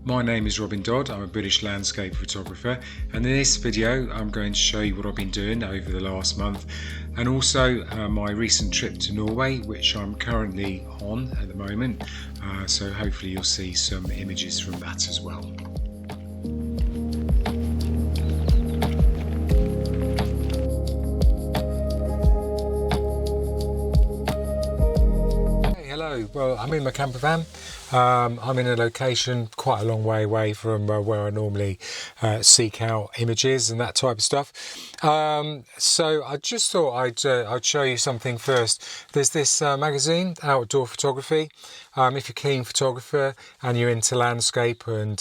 My name is Robin Dodd. I'm a British landscape photographer, and in this video I'm going to show you what I've been doing over the last month, and also my recent trip to Norway, which I'm currently on at the moment, so hopefully you'll see some images from that as well. Hello, well, I'm in my camper van. I'm in a location quite a long way away from where I normally seek out images and that type of stuff. So I just thought I'd show you something first. There's this magazine, Outdoor Photography. If you're a keen photographer and you're into landscape and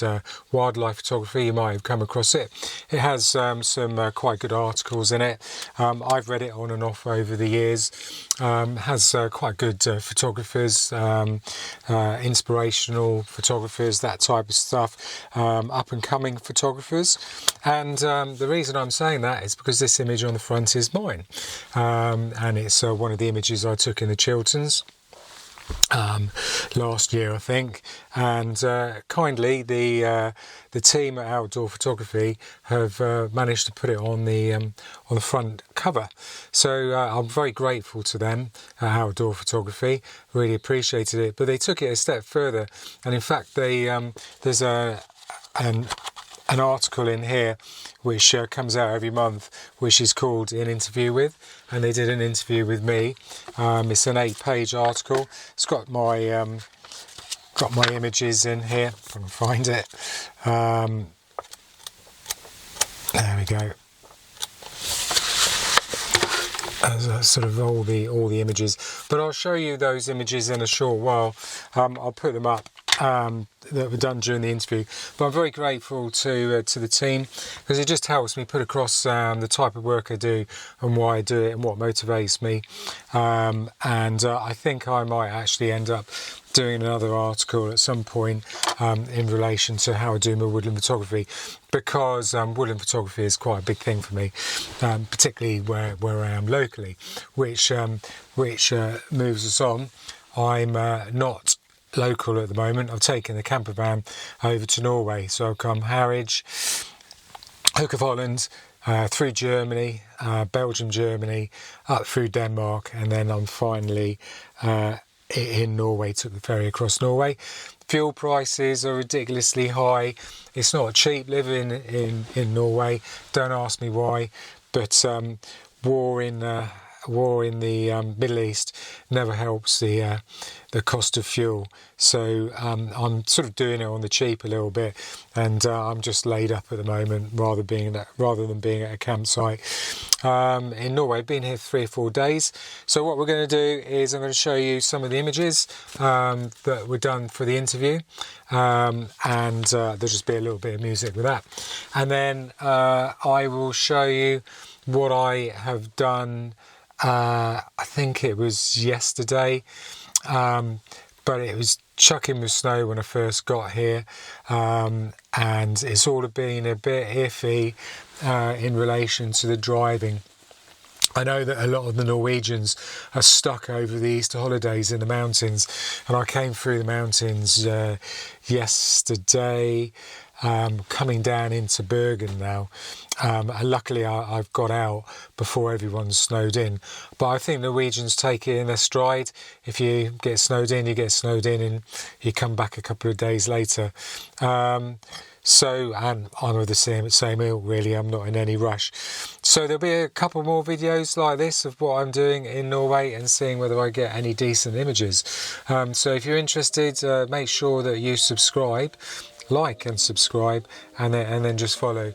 wildlife photography, you might have come across it. It has some quite good articles in it. I've read it on and off over the years. Has quite good photographers, inspirational photographers, that type of stuff, up and coming photographers. And the reason I'm saying that is because this image on the front is mine, and it's one of the images I took in the Chilterns last year, I think, and kindly the team at Outdoor Photography have managed to put it on the front cover. So I'm very grateful to them at Outdoor Photography. Really appreciated it. But they took it a step further, and in fact, there's an article in here which comes out every month, which is called An Interview With, and they did an interview with me. It's an 8-page article. It's got my images in here, if I can find it. There we go. Sort of all the images, but I'll show you those images in a short while. I'll put them up that were done during the interview. But I'm very grateful to the team, because it just helps me put across the type of work I do and why I do it and what motivates me. And I think I might actually end up doing another article at some point in relation to how I do my woodland photography, because woodland photography is quite a big thing for me, particularly where I am locally, which moves us on. I'm not local at the moment. I've taken the camper van over to Norway, so I've come Harwich, Hook of Holland, through Germany, Belgium, Germany, up through Denmark, and then I'm finally in Norway. Took the ferry across Norway. Fuel prices are ridiculously high. It's not cheap living in Norway. Don't ask me why, but war in the Middle East never helps the cost of fuel. So I'm sort of doing it on the cheap a little bit, and I'm just laid up at the moment rather than being at a campsite in Norway. I've been here 3 or 4 days. So what we're going to do is I'm going to show you some of the images that were done for the interview, and there'll just be a little bit of music with that, and then I will show you what I have done. I think it was yesterday, but it was chucking with snow when I first got here, and it's all been a bit iffy in relation to the driving. I know that a lot of the Norwegians are stuck over the Easter holidays in the mountains, and I came through the mountains yesterday, coming down into Bergen now, and luckily I've got out before everyone's snowed in. But I think Norwegians take it in their stride. If you get snowed in, you get snowed in, and you come back a couple of days later. So, and I'm of the same ilk really. I'm not in any rush. So there'll be a couple more videos like this of what I'm doing in Norway and seeing whether I get any decent images. So if you're interested, make sure that you subscribe, like and subscribe, and then just follow.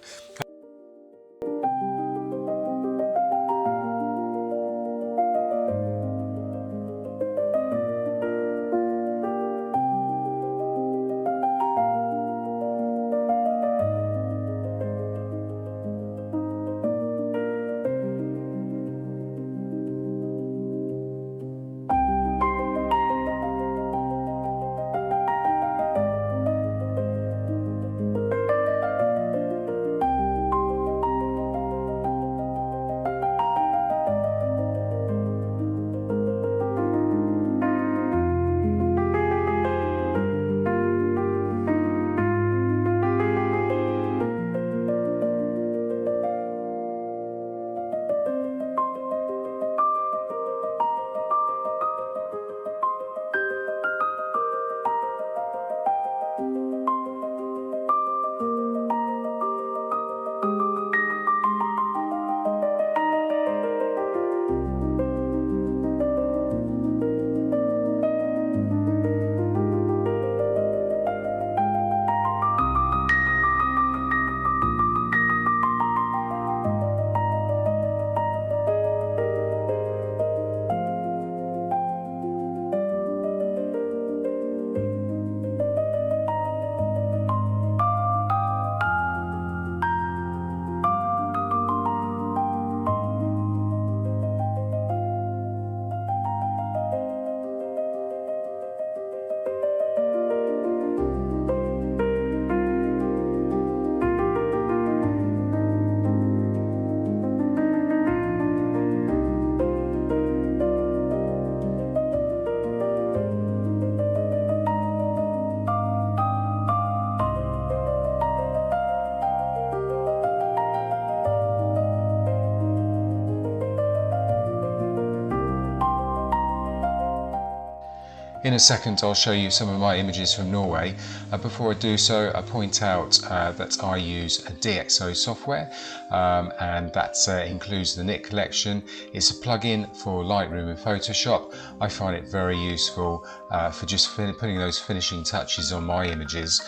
In a second I'll show you some of my images from Norway. Before I do so, I point out that I use a DxO software and that includes the knit collection. It's a plugin for Lightroom and Photoshop. I find it very useful for just putting those finishing touches on my images.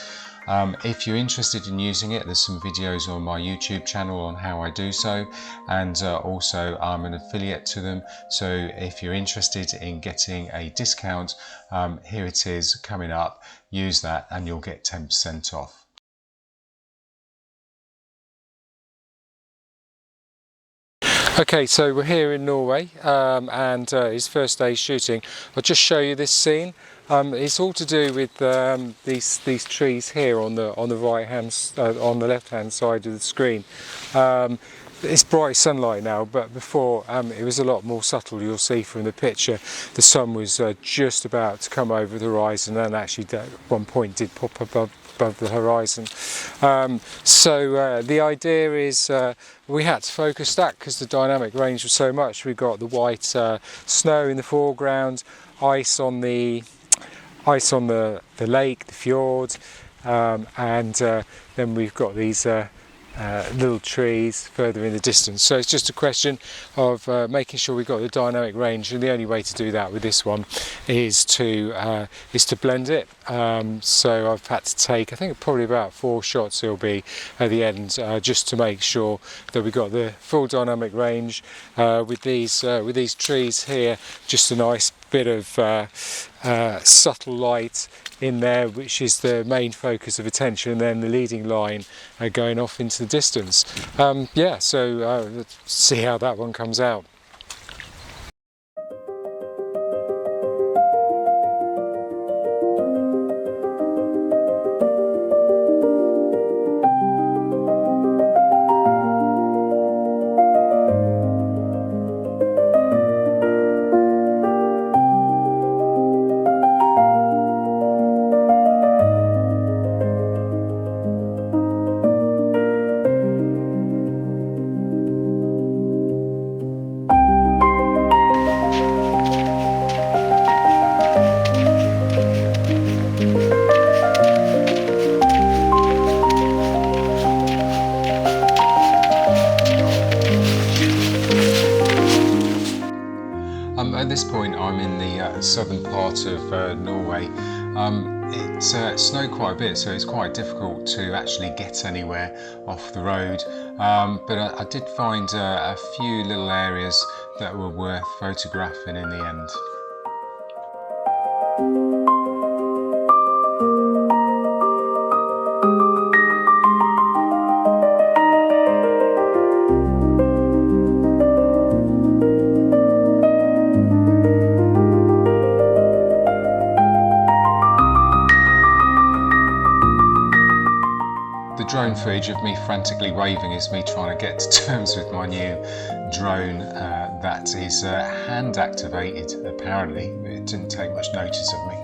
If you're interested in using it, there's some videos on my YouTube channel on how I do so, and also I'm an affiliate to them, so if you're interested in getting a discount, here it is coming up. Use that and you'll get 10% off. Okay, so we're here in Norway and it's first day shooting. I'll just show you this scene. It's all to do with these trees here on the right hand, on the left hand side of the screen. It's bright sunlight now, but before it was a lot more subtle. You'll see from the picture the sun was just about to come over the horizon, and actually at one point did pop above the horizon. So the idea is we had to focus that because the dynamic range was so much. We've got the white snow in the foreground, ice on the lake, the fjord, and then we've got these little trees further in the distance. So it's just a question of making sure we've got the dynamic range, and the only way to do that with this one is to blend it. So I've had to take, I think probably about 4 shots it'll be at the end, just to make sure that we got the full dynamic range. With these trees here, just a nice bit of subtle light in there, which is the main focus of attention, and then the leading line going off into the distance. Yeah, so let's see how that one comes out. At this point I'm in the southern part of Norway. It snowed quite a bit, so it's quite difficult to actually get anywhere off the road, but I did find a few little areas that were worth photographing in the end. The drone footage of me frantically waving is me trying to get to terms with my new drone that is hand activated apparently. It didn't take much notice of me.